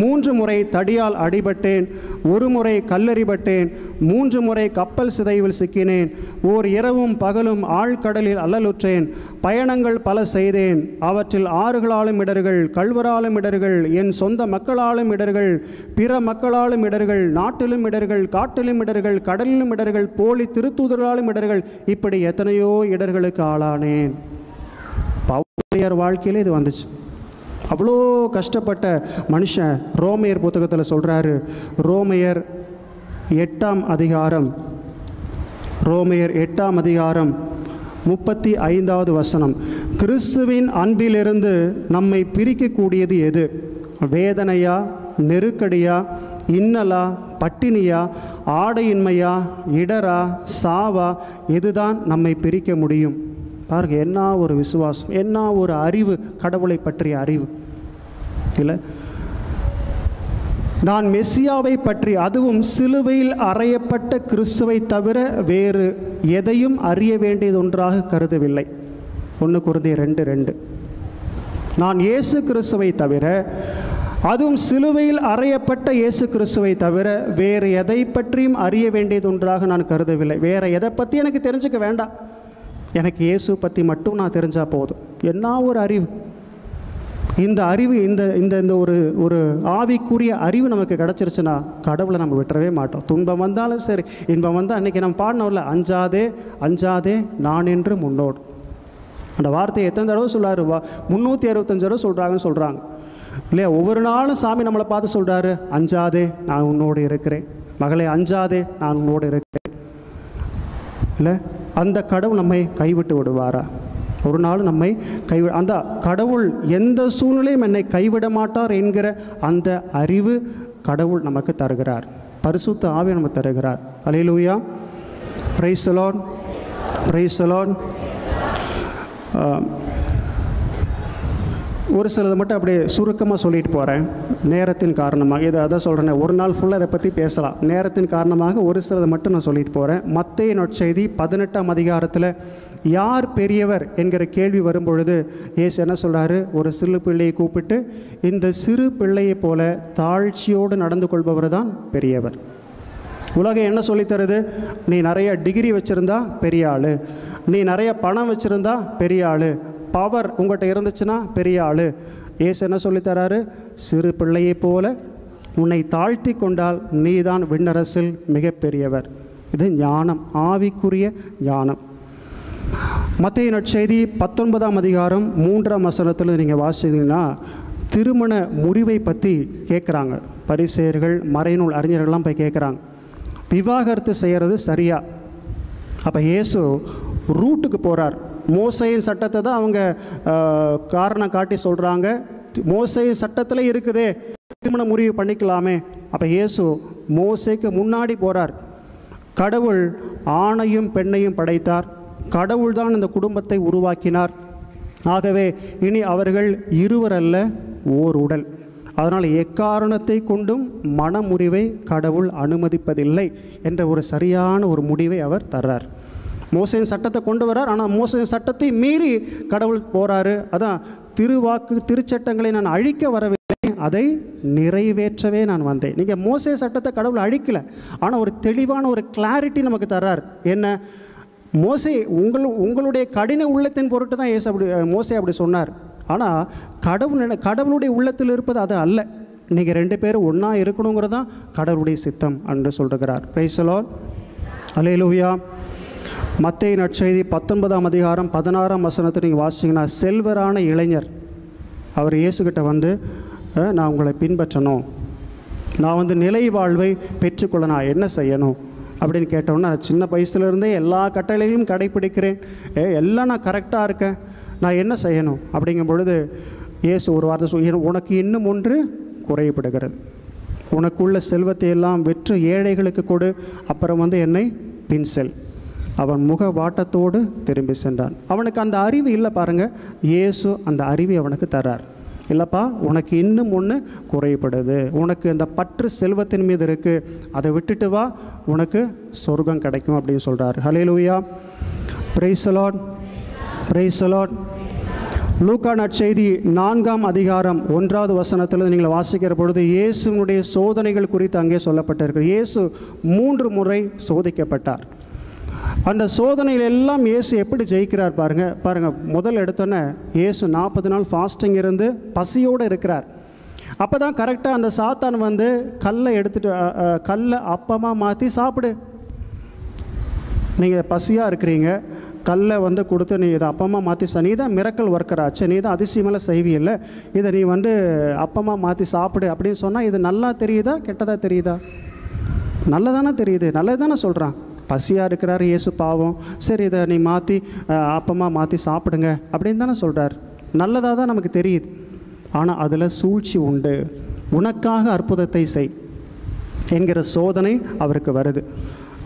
3 முறை தடியால் அடிபட்டேன். 1 முறை கல்லெறிபட்டேன். 3 முறை கப்பல் சிதைவில் சிக்கினேன். ஓர் இரவும் பகலும் ஆழ்கடலில் அல்லலுற்றேன். பயணங்கள் பல செய்தேன். அவற்றில் ஆறுகளாலும் இடர்கள், கள்வராலும் இடர்கள், என் சொந்த மக்களாலும் இடர்கள், பிற மக்களாலும் இடர்கள், நாட்டிலும் இடர்கள், காட்டிலும் இடர்கள், கடலிலும் இடர்கள், போலி திருத்தூதர்களாலும் இடர்கள், இப்படி எத்தனையோ இடர்களுக்கு ஆளானேன். பவுலியார் வாழ்க்கையில் இது வந்துச்சு. அவ்வளோ கஷ்டப்பட்ட மனுஷன். ரோமையர் புத்தகத்தில் சொல்கிறாரு, ரோமையர் 8ஆம் அதிகாரம் 35வது வசனம், கிறிஸ்துவின் அன்பிலிருந்து நம்மை பிரிக்கக்கூடியது எது? வேதனையா, நெருக்கடியா, இன்னலா, பட்டினியா, ஆடையின்மையா, இடரா, சாவா? இதுதான் நம்மை பிரிக்க முடியும். பாருங்க, என்ன ஒரு விசுவாசம், என்ன ஒரு அறிவு, கடவுளை பற்றிய அறிவு இல்லை. நான் மெசியாவை பற்றி, அதுவும் சிலுவையில் அறையப்பட்ட கிறிஸ்துவை தவிர வேறு எதையும் அறிய வேண்டியது ஒன்றாக கருதவில்லை. 1 கொரிந்தியர் 2:2. நான் இயேசு கிறிஸ்துவை தவிர, அதுவும் சிலுவையில் அறையப்பட்ட இயேசு கிறிஸ்துவை தவிர வேறு எதை பற்றியும் அறிய வேண்டியது ஒன்றாக நான் கருதவில்லை. வேறு எதை பற்றி எனக்கு தெரிஞ்சுக்க வேண்டாம், எனக்கு இயேசு பற்றி மட்டும் நான் தெரிஞ்சால் போதும். என்ன ஒரு அறிவு! இந்த அறிவு இந்த இந்த இந்த ஒரு ஒரு ஆவிக்குரிய அறிவு நமக்கு கிடச்சிருச்சுன்னா கடவுளை நம்ம விட்டுறவே மாட்டோம். துன்பம் வந்தாலும் சரி, இன்பம் வந்தால் அன்றைக்கி நம்ம பாடினோம்ல, அஞ்சாதே அஞ்சாதே நான் என்று முன்னோடு. அந்த வார்த்தையை எத்தனை தடவை சொல்கிறாரு? 365 தடவை சொல்கிறாங்க இல்லையா? ஒவ்வொரு நாளும் சாமி நம்மளை பார்த்து சொல்கிறாரு, அஞ்சாதே நான் உன்னோடு இருக்கிறேன், மகளே அஞ்சாதே நான் உன்னோடு இருக்கிறேன். இல்லை, அந்த கடவுள் நம்மை கைவிட்டு விடுவாரா? ஒரு நாள் நம்மை அந்த கடவுள் எந்த சூழ்நிலையும் என்னை கைவிட மாட்டார் என்கிற அந்த அறிவு கடவுள் நமக்கு தருகிறார். பரிசுத்த ஆவியை நமக்கு தருகிறார். அல்லேலூயா, praise the Lord, praise the Lord. ஒரு சிலதை மட்டும் அப்படியே சுருக்கமாக சொல்லிட்டு போகிறேன் நேரத்தின் காரணமாக. இதை அதான் சொல்கிறேன், ஒரு நாள் ஃபுல்லாக இதை பற்றி பேசலாம். நேரத்தின் காரணமாக ஒரு சிலதை மட்டும் நான் சொல்லிட்டு போகிறேன். மத்தேயு நற்செய்தி 18ஆம் அதிகாரத்தில் யார் பெரியவர் என்கிற கேள்வி வரும்பொழுது இயேசு என்ன சொல்கிறாரு? ஒரு சிறு பிள்ளையை கூப்பிட்டு, இந்த சிறு பிள்ளையை போல தாழ்ச்சியோடு நடந்து கொள்பவர் தான் பெரியவர். உலகம் என்ன சொல்லித்தருது? நீ நிறைய டிகிரி வச்சுருந்தா பெரிய ஆள், நீ நிறைய பணம் வச்சுருந்தா பெரிய ஆள், பவர் உங்கள்கிட்ட இருந்துச்சுன்னா பெரிய ஆள். இயேசு என்ன சொல்லித்தராரு? சிறு பிள்ளையை போல உன்னை தாழ்த்தி கொண்டால் நீதான் விண்ணரசில் மிகப்பெரியவர். இது ஞானம், ஆவிக்குரிய ஞானம். மத்தேயு நற்செய்தி 19ஆம் அதிகாரம் 3ஆம் வசனத்தில் நீங்கள் வாசித்தீங்கன்னா திருமண முறிவை பற்றி கேட்குறாங்க. பரிசேயர்கள், மறைநூல் அறிஞர்கள்லாம் போய் கேட்குறாங்க, விவாகரத்து செய்கிறது சரியா? அப்போ இயேசு ரூட்டுக்கு போகிறார். மோசேயின் சட்டத்தை தான் அவங்க காரணம் காட்டி சொல்கிறாங்க. மோசேயின் சட்டத்தில் இருக்குதே, திருமண முறிவு பண்ணிக்கலாமே. அப்போ இயேசு மோசேக்கு முன்னாடி போகிறார். கடவுள் ஆணையும் பெண்ணையும் படைத்தார். கடவுள் தான் இந்த குடும்பத்தை உருவாக்கினார். ஆகவே இனி அவர்கள் இருவர் அல்ல, ஓர் உடல். அதனால் எக்காரணத்தை கொண்டும் மனமுறிவை கடவுள் அனுமதிப்பதில்லை என்ற ஒரு சரியான ஒரு முடிவை அவர் தர்றார். மோசேயின் சட்டத்தை கொண்டு வரார். ஆனால் மோசேயின் சட்டத்தை மீறி கடவுள் போகிறாரு. அதான் திருச்சட்டங்களை நான் அழிக்க வரவில்லை, அதை நிறைவேற்றவே நான் வந்தேன். நீங்கள் மோசே சட்டத்தை கடவுள் அழிக்கலை, ஆனால் ஒரு தெளிவான ஒரு கிளாரிட்டி நமக்கு தர்றார். என்ன? மோசே உங்களுடைய கடின உள்ளத்தின் பொருட்டு தான் மோசே அப்படி சொன்னார். ஆனால் கடவுளுடைய உள்ளத்தில் இருப்பது அது அல்ல. நீங்கள் 2 பேரும் ஒன்றா இருக்கணுங்கிறது தான் கடவுளுடைய சித்தம் என்று சொல்கிறார். பிரைஸ் தி லார்ட், அல்லேலூயா. மத்தேயு நற்செய்தி 19ஆம் அதிகாரம் 16ஆம் வசனத்தை நீங்கள் வாசிங்கன்னா, செல்வரான இளைஞர் அவர் இயேசுகிட்ட வந்து, நான் உங்களை பின்பற்றணும், நான் நிலை வாழ்வை பெற்றுக்கொள்ள நான் என்ன செய்யணும் அப்படின்னு கேட்டோன்னா, நான் சின்ன வயசுலேருந்தே எல்லா கட்டளையும் கடைப்பிடிக்கிறேன், எல்லாம் நான் கரெக்டாக இருக்கேன், நான் என்ன செய்யணும் அப்படிங்கும் பொழுது இயேசு ஒரு வார்த்தை உனக்கு இன்னும் ஒன்று குறைபடுகிறது. உனக்குள்ள செல்வத்தை எல்லாம் விற்று ஏழைகளுக்கு கொடு, அப்புறம் என்னை பின் செல். அவன் முக வாட்டத்தோடு திரும்பி சென்றான். அவனுக்கு அந்த அறிவு இல்லை பாருங்கள். இயேசு அந்த அறிவை அவனுக்கு தர்றார். இல்லைப்பா, உனக்கு இன்னும் ஒன்று குறைபடுது, உனக்கு இந்த பற்று செல்வத்தின் மீது இருக்குது, அதை விட்டுட்டு வா, உனக்கு சொர்க்கம் கிடைக்கும் அப்படின்னு சொல்கிறார். ஹல்லேலூயா, praise the Lord, praise the Lord. லூக்கா நற்செய்தி 4ஆம் அதிகாரம் 1வது வசனத்தில் நீங்கள் வாசிக்கிற பொழுது இயேசுனுடைய சோதனைகள் குறித்து அங்கே சொல்லப்பட்டிருக்கு. இயேசு 3 முறை சோதிக்கப்பட்டார். அந்த சோதனையில் எல்லாம் இயேசு எப்படி ஜெயிக்கிறார் பாருங்கள். முதல் எடுத்தோன்னே இயேசு 40 நாள் ஃபாஸ்டிங் இருந்து பசியோடு இருக்கிறார். அப்போ தான் கரெக்டாக அந்த சாத்தான் கல்லை கல்லை அப்பமாக மாற்றி சாப்பிடு, நீங்கள் பசியாக இருக்கிறீங்க, கல்லை கொடுத்து நீ இதை அப்பமாக மாற்றி நீ தான் மிரக்கல் ஒர்க்கர் ஆச்சு, நீ தான் அதிசயமெல்லாம் செய்வியில்லை, இதை நீ அப்பமாக மாற்றி சாப்பிடு அப்படின்னு சொன்னால் இது நல்லா தெரியுதா கெட்டதாக தெரியுதா? நல்லதானே தெரியுது, நல்லதானே சொல்கிறான். பசியாக இருக்கிறாரு இயேசு பாவம், சரி இதை நீ மாற்றி அப்பமாக மாற்றி சாப்பிடுங்க அப்படின்னு தானே சொல்கிறார். நல்லதாக தான் நமக்கு தெரியுது. ஆனால் அதில் சூழ்ச்சி உண்டு. உனக்காக அற்புதத்தை செய் என்கிற சோதனை அவருக்கு வருது.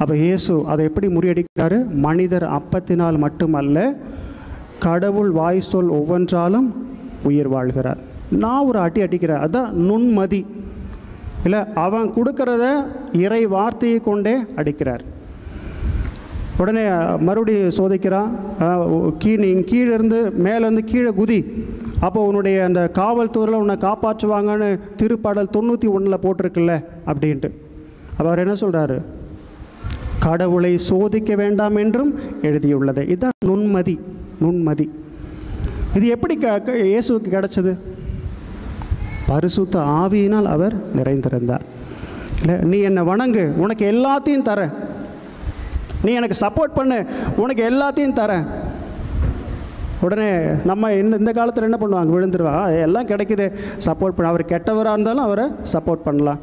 அப்போ இயேசு அதை எப்படி முறியடிக்கிறாரு? மனிதர் அப்பத்தினால் மட்டுமல்ல, கடவுள் வாய் சொல் ஒவ்வொன்றாலும் உயிர் வாழ்கிறார். நான் ஒரு அடிக்கிறார், அதுதான் நுண்மதி இல்லை. அவன் கொடுக்கறத இறை வார்த்தையை கொண்டே அடிக்கிறார். உடனே மறுபடியும் சோதிக்கிறான். நீ கீழேருந்து மேலேருந்து கீழே குதி, அப்போ உன்னுடைய அந்த காவல்துறையில் உன்னை காப்பாற்றுவாங்கன்னு திருப்பாடல் 91 போட்டிருக்குல்ல அப்படின்ட்டு. அப்போ அவர் என்ன சொல்கிறாரு? கடவுளை சோதிக்க வேண்டாம் என்றும் எழுதியுள்ளது. இதுதான் நுண்மதி. நுண்மதி இது எப்படி இயேசுவுக்கு கிடச்சிது? பரிசுத்த ஆவியினால் அவர் நிறைந்திருந்தார். இல்லை, நீ என்னை வணங்கு, உனக்கு எல்லாத்தையும் தரேன், நீ எனக்கு சப்போர்ட் பண்ணு, உனக்கு எல்லாத்தையும் தரேன். உடனே நம்ம இந்த காலத்தில் என்ன பண்ணுவாங்க, விழுந்துருவா, எல்லாம் கிடைக்குது சப்போர்ட் பண்ண. அவர் கெட்டவராக இருந்தாலும் அவரை சப்போர்ட் பண்ணலாம்.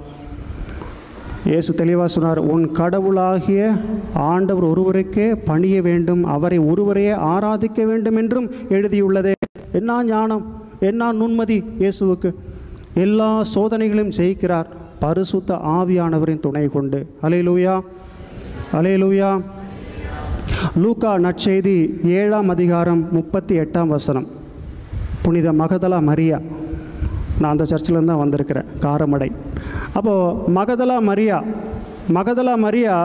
இயேசு தெளிவாக சொன்னார், உன் கடவுளாகிய ஆண்டவர் ஒருவருக்கே பணிய வேண்டும், அவரை ஒருவரையே ஆராதிக்க வேண்டும் என்றும் எழுதியுள்ளதே. என்ன ஞானம், என்ன நுண்மதி இயேசுவுக்கு! எல்லா சோதனைகளையும் ஜெயிக்கிறார் பரிசுத்த ஆவியானவரின் துணை கொண்டு. அல்லேலூயா, அல்லேலூயா. லூக்கா நற்செய்தி 7ஆம் அதிகாரம் 38ஆம் வசனம். புனித மகதலா மரியா, நான் அந்த சர்ச்சிலேருந்து தான் வந்திருக்கிறேன், காரமடை. அப்போது மகதலா மரியா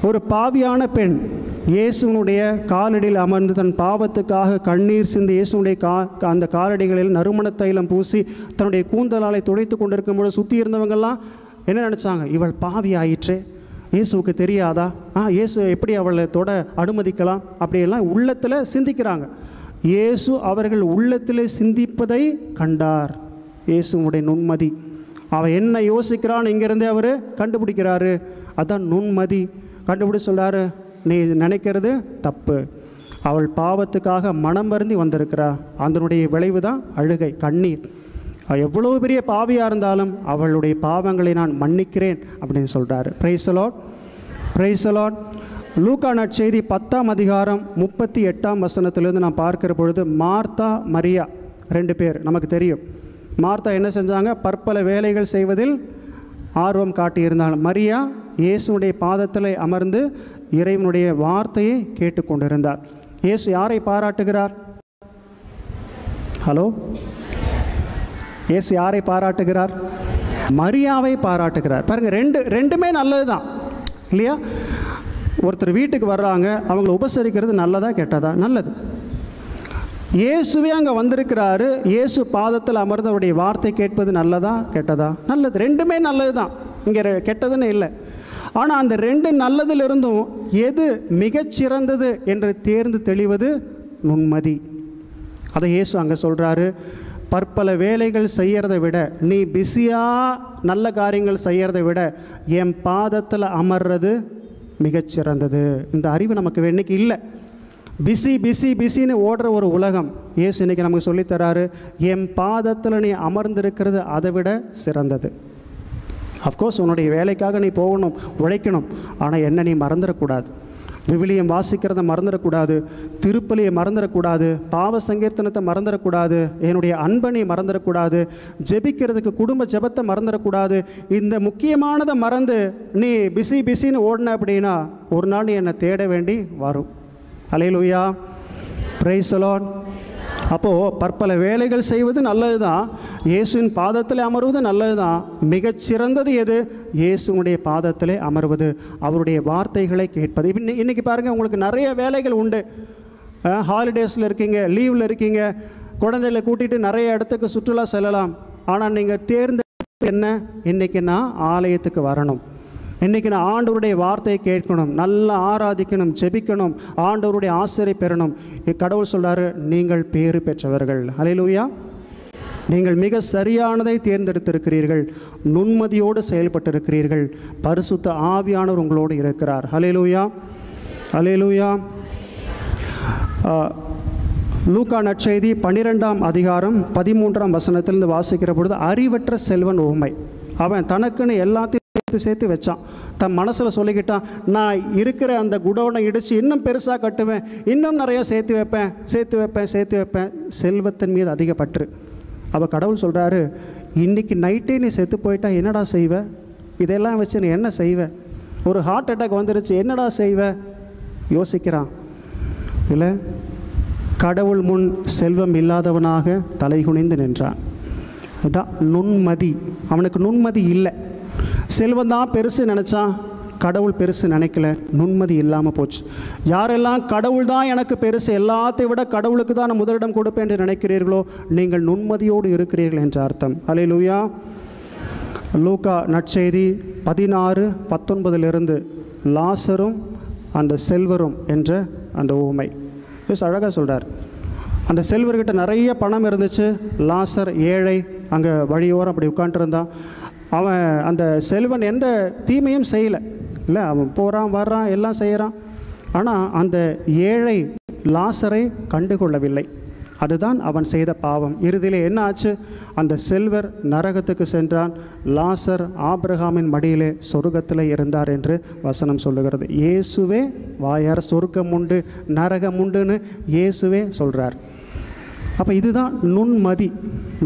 ஒரு பாவியான பெண், இயேசுனுடைய காலடியில் அமர்ந்து தன் பாவத்துக்காக கண்ணீர் சிந்தி இயேசுனுடைய அந்த காலடிகளில் நறுமண தைலம் பூசி தன்னுடைய கூந்தலாலை துடைத்து கொண்டிருக்கும்போது சுற்றி இருந்தவங்கெல்லாம் என்ன நினச்சாங்க, இவள் பாவி ஆயிற்றே, இயேசுவுக்கு தெரியாதா, இயேசு எப்படி அவளை தொட அனுமதிக்கலாம், அப்படியெல்லாம் உள்ளத்தில் சிந்திக்கிறாங்க. இயேசு அவர்கள் உள்ளத்தில் சிந்திப்பதை கண்டார். இயேசுனுடைய நுண்மதி, அவன் என்ன யோசிக்கிறான்னு இங்கேருந்தே அவர் கண்டுபிடிக்கிறாரு. அதான் நுண்மதி. கண்டுபிடி சொல்கிறாரு, நீ நினைக்கிறது தப்பு, அவள் பாவத்துக்காக மனம் வருந்தி வந்திருக்கிறா, அதனுடைய விளைவு தான் அழுகை, கண்ணீர். எவ்வளோ பெரிய பாவியாக இருந்தாலும் அவளுடைய பாவங்களை நான் மன்னிக்கிறேன் அப்படின்னு சொல்கிறாரு. Praise the Lord, praise the Lord. லூக்கா நற்செய்தி 10ஆம் அதிகாரம் 38ஆம் வசனத்திலிருந்து நான் பார்க்கிற பொழுது, மார்த்தா மரியா 2 பேர் நமக்கு தெரியும். மார்த்தா என்ன செஞ்சாங்க, பற்பல வேலைகள் செய்வதில் ஆர்வம் காட்டியிருந்தாலும், மரியா இயேசுனுடைய பாதத்தில் அமர்ந்து இறைவனுடைய வார்த்தையை கேட்டுக்கொண்டிருந்தார். இயேசு யாரை பாராட்டுகிறார்? ஹலோ, இயேசு யாரை பாராட்டுகிறார்? மரியாவை பாராட்டுகிறார். பாருங்கள், ரெண்டுமே நல்லது தான் இல்லையா? ஒருத்தர் வீட்டுக்கு வர்றாங்க, அவங்கள உபசரிக்கிறது நல்லதா கெட்டதா? நல்லது. இயேசுவே அங்கே வந்திருக்கிறாரு, இயேசு பாதத்தில் அமர்ந்து அவருடைய வார்த்தை கேட்பது நல்லதா கெட்டதா? நல்லது. ரெண்டுமே நல்லது தான், இங்கே கெட்டதுன்னு இல்லை. ஆனால் அந்த 2 நல்லதிலிருந்தும் எது மிகச்சிறந்தது என்று தேர்ந்து தெளிவது நுண்மதி. அதை இயேசு அங்கே சொல்கிறாரு. பற்பல வேலைகள் செய்கிறத விட, நீ பிஸியாக நல்ல காரியங்கள் செய்கிறத விட என் பாதத்தில் அமர்றது மிகச்சிறந்தது. இந்த அறிவு நமக்கு இன்றைக்கி இல்லை. பிஸின்னு ஓடுற ஒரு உலகம். இயேசு இன்றைக்கி நமக்கு சொல்லித்தராரு, என் பாதத்தில் நீ அமர்ந்திருக்கிறது அதை விட சிறந்தது. அஃப்கோர்ஸ் உன்னுடைய வேலைக்காக நீ போகணும், உழைக்கணும், ஆனால் என்ன நீ மறந்துடக்கூடாது. விவிலியம் வாசிக்கிறத மறந்துடக்கூடாது, திருப்பலியை மறந்துடக்கூடாது, பாவ சங்கீர்த்தனத்தை மறந்துடக்கூடாது, என்னுடைய அன்பை நீ மறந்துடக்கூடாது, ஜெபிக்கிறதுக்கு குடும்ப ஜெபத்தை மறந்துடக்கூடாது. இந்த முக்கியமானதை மறந்து நீ பிஸின்னு ஓடின அப்படின்னா ஒரு நாள் நீ என்னை தேட வேண்டி வரும். அல்லேலூயா, பிரைஸ் தி லார்ட். அப்போது பற்பல வேலைகள் செய்வது நல்லது தான், இயேசுவின் பாதத்தில் அமர்வது நல்லது தான். மிகச்சிறந்தது எது? இயேசுனுடைய பாதத்தில் அமர்வது, அவருடைய வார்த்தைகளை கேட்பது. இன்றைக்கி பாருங்கள், உங்களுக்கு நிறைய வேலைகள் உண்டு. ஹாலிடேஸில் இருக்கீங்க, லீவில் இருக்கீங்க, குழந்தைகளை கூட்டிகிட்டு நிறைய இடத்துக்கு சுற்றுலா செல்லலாம். ஆனால் நீங்கள் தேர்ந்தெடுத்து என்ன? இன்றைக்கி நான் ஆலயத்துக்கு வரணும், இன்றைக்கி நான் ஆண்டவருடைய வார்த்தையை கேட்கணும், நல்லா ஆராதிக்கணும், ஜெபிக்கணும், ஆண்டவருடைய ஆசிரியை பெறணும். கடவுள் சொல்கிறாரு, நீங்கள் பேறு பெற்றவர்கள். அல்லேலூயா. நீங்கள் மிக சரியானதை தேர்ந்தெடுத்திருக்கிறீர்கள், நுண்மதியோடு செயல்பட்டிருக்கிறீர்கள், பரிசுத்த ஆவியானவர் உங்களோடு இருக்கிறார். அல்லேலூயா, அல்லேலூயா. லூக்கா நற்செய்தி 12ஆம் அதிகாரம் 13ஆம் வசனத்திலிருந்து வாசிக்கிற பொழுது, அறிவற்ற செல்வன் உவமை. அவன் தனக்குன்னு எல்லாத்தையும் சேர்த்து வச்சான். தன் மனசில் சொல்லிக்கிட்டான், நான் இருக்கிற அந்த குடோனை இடித்து இன்னும் பெருசாக கட்டுவேன், இன்னும் நிறையா சேர்த்து வைப்பேன். செல்வத்தின் மீது அதிக பற்று. அவள் கடவுள் சொல்கிறாரு, இன்றைக்கி நைட்டே நீ செத்து போயிட்டா என்னடா செய்வ? இதெல்லாம் வச்சு நீ என்ன செய்வ? ஒரு ஹார்ட் அட்டாக் வந்துருச்சு, என்னடா செய்வ? யோசிக்கிறான். இல்லை, கடவுள் முன் செல்வம் இல்லாதவனாக தலைகுனிந்து நின்றான். இதுதான் நுண்மதி. அவனுக்கு நுண்மதி இல்லை. செல்வம் தான் பெருசு நினச்சான், கடவுள் பெருசு நினைக்கல, நுண்மதி இல்லாமல் போச்சு. யாரெல்லாம் கடவுள் தான் எனக்கு பெருசு, எல்லாத்தையும் விட கடவுளுக்கு தான் நான் முதலிடம் கொடுப்பேன் என்று நினைக்கிறீர்களோ, நீங்கள் நுண்மதியோடு இருக்கிறீர்கள் என்ற அர்த்தம். அல்லேலூயா. லூக்கா நற்செய்தி 16:19 லாசரும் அந்த செல்வரும் என்ற அந்த உவமை அழகாக சொல்கிறார். அந்த செல்வர்கிட்ட நிறைய பணம் இருந்துச்சு. லாசர் ஏழை, அங்கே வழியோரம் அப்படி உட்காண்ட்டுருந்தான். அவன் அந்த செல்வன் எந்த தீமையும் செய்யலை இல்லை, அவன் போகிறான் வர்றான் எல்லாம் செய்கிறான். ஆனால் அந்த ஏழை லாசரை கண்டுகொள்ளவில்லை. அதுதான் அவன் செய்த பாவம். இறுதியில் என்ன ஆச்சு? அந்த செல்வர் நரகத்துக்கு சென்றான். லாசர் ஆபிரகாமின் மடியிலே சொர்க்கத்தில் இருந்தார் என்று வசனம் சொல்லுகிறது. இயேசுவே வாயார சொர்க்கம் உண்டு நரகம் உண்டுன்னு இயேசுவே சொல்கிறார். அப்போ இதுதான்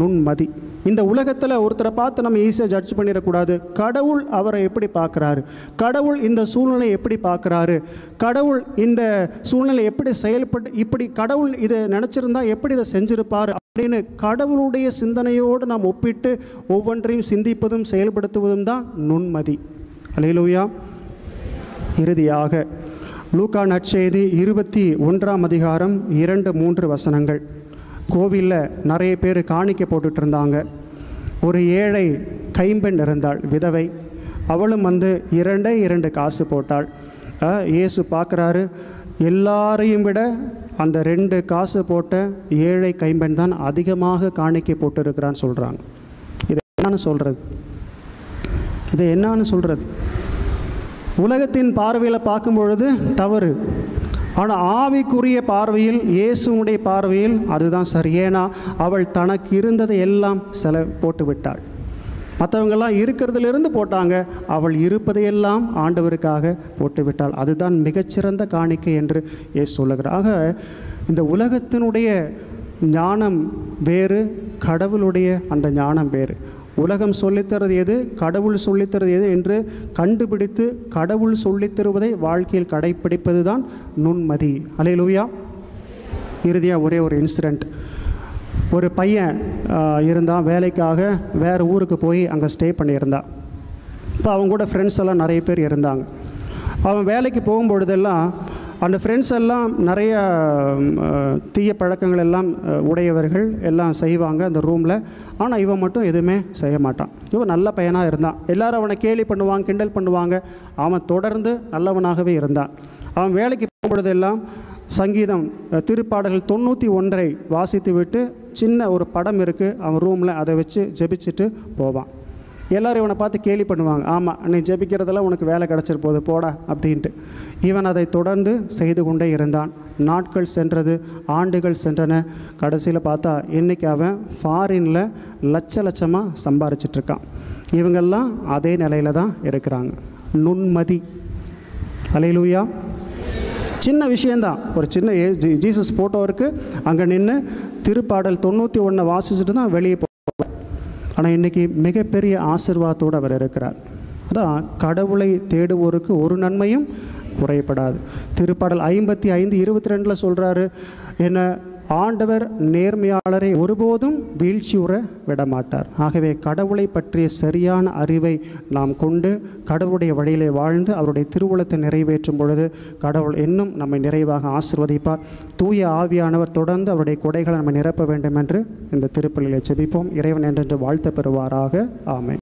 நுண்மதி. இந்த உலகத்தில் ஒருத்தரை பார்த்து நம்ம ஈஸியாக ஜட்ஜ் பண்ணிடக்கூடாது. கடவுள் அவரை எப்படி பார்க்குறாரு, கடவுள் இந்த சூழ்நிலை எப்படி பார்க்குறாரு, கடவுள் இந்த சூழ்நிலை எப்படி செயல்பட்டு, இப்படி கடவுள் இதை நினச்சிருந்தா எப்படி இதை செஞ்சிருப்பார் அப்படின்னு கடவுளுடைய சிந்தனையோடு நாம் ஒப்பிட்டு ஒவ்வொன்றையும் சிந்திப்பதும் செயல்படுத்துவதும் தான் நுண்மதி. அல்லேலூயா. இறுதியாக லூக்கா நற்செய்தி 21ஆம் அதிகாரம் 2-3 வசனங்கள். கோவிலில் நிறைய பேர் காணிக்கை போட்டுட்டு இருந்தாங்க. ஒரு ஏழை கைம்பெண் இருந்தாள், விதவை. அவளும் 2 காசு போட்டாள். இயேசு பார்க்குறாரு, எல்லாரையும் விட அந்த 2 காசு போட்ட ஏழை கைம்பெண் தான் அதிகமாக காணிக்கை போட்டிருக்கிறான்னு சொல்கிறாங்க. இது என்னன்னு சொல்கிறது? உலகத்தின் பார்வையில் பார்க்கும் பொழுது தவறு. ஆனால் ஆவிக்குரிய பார்வையில், இயேசுனுடைய பார்வையில் அதுதான் சரி. ஏன்னா அவள் தனக்கு இருந்ததை எல்லாம் போட்டு விட்டாள். மற்றவங்கெல்லாம் இருக்கிறதுலேருந்து போட்டாங்க, அவள் இருப்பதையெல்லாம் ஆண்டவருக்காக போட்டு விட்டாள். அதுதான் மிகச்சிறந்த காணிக்கை என்று இயேசு சொல்லுகிறார். ஆக இந்த உலகத்தினுடைய ஞானம் வேறு, கடவுளுடைய அந்த ஞானம் வேறு. உலகம் சொல்லித்தரது எது, கடவுள் சொல்லித்தரது எது என்று கண்டுபிடித்து கடவுள் சொல்லித்தருவதை வாழ்க்கையில் கடைப்பிடிப்பது தான் நுண்மதி. அல்லேலூயா. இறுதியாக ஒரே ஒரு இன்சிடெண்ட். ஒரு பையன் இருந்தான், வேலைக்காக வேறு ஊருக்கு போய் அங்கே ஸ்டே பண்ணியிருந்தான். இப்போ அவங்க கூட ஃப்ரெண்ட்ஸ் எல்லாம் நிறைய பேர் இருந்தாங்க. அவன் வேலைக்கு போகும்பொழுதெல்லாம் அந்த ஃப்ரெண்ட்ஸ் எல்லாம் நிறைய தீய பழக்கங்கள் எல்லாம் உடையவர்கள் எல்லாம் செய்வாங்க அந்த ரூமில். ஆனால் இவன் மட்டும் எதுவுமே செய்ய மாட்டான். இவன் நல்ல பையனாக இருந்தான். எல்லோரும் அவனை கேலி பண்ணுவாங்க, கிண்டல் பண்ணுவாங்க. அவன் தொடர்ந்து நல்லவனாகவே இருந்தான். அவன் வேலைக்கு போகும்பொழுதெல்லாம் சங்கீதம் திருப்பாடல்கள் 91 வாசித்து விட்டு சின்ன ஒரு படம் இருக்குது அவன் ரூமில், அதை வச்சு ஜெபிச்சுட்டு போவான். எல்லோரும் இவனை பார்த்து கேலி பண்ணுவாங்க. ஆமாம், நீ ஜெபிக்கிறதெல்லாம் உனக்கு வேலை கிடச்சிரு போகுது போடா அப்படின்ட்டு. இவன் அதை தொடர்ந்து செய்து கொண்டே இருந்தான். நாட்கள் சென்றது, ஆண்டுகள் சென்றன. கடைசியில் பார்த்தா இன்றைக்கி அவன் ஃபாரினில் லட்சமாக சம்பாரிச்சிட்ருக்கான். இவங்கெல்லாம் அதே நிலையில் தான் இருக்கிறாங்க. நுண்மதி. அல்லேலூயா. சின்ன விஷயந்தான், ஒரு சின்ன ஜீசஸ் ஃபோட்டோ இருக்குது, அங்கே நின்று திருப்பாடல் 91 வாசிச்சுட்டு தான் வெளியே போவார். ஆனால் இன்றைக்கி மிகப்பெரிய ஆசீர்வாதத்தோடு அவர் இருக்கிறார். அதான் கடவுளை தேடுவோருக்கு ஒரு நன்மையும் குறைபடாது. திருப்பாடல் 55:22 சொல்கிறாரு, என்ன ஆண்டவர் நேர்மையாளரை ஒருபோதும் வீழ்ச்சியுற விடமாட்டார். ஆகவே கடவுளை பற்றிய சரியான அறிவை நாம் கொண்டு கடவுளுடைய வழியிலே வாழ்ந்து அவருடைய திருவுளத்தை நிறைவேற்றும் பொழுது கடவுள் இன்னும் நம்மை நிறைவாக ஆசீர்வதிப்பார். தூய ஆவியானவர் தொடர்ந்து அவருடைய கொடைகளை நம்ம நிரப்ப வேண்டும் என்று இந்த திருப்பலியிலே ஜெபிப்போம். இறைவன் என்றென்று வாழ்த்த பெறுவாராக. ஆமென்.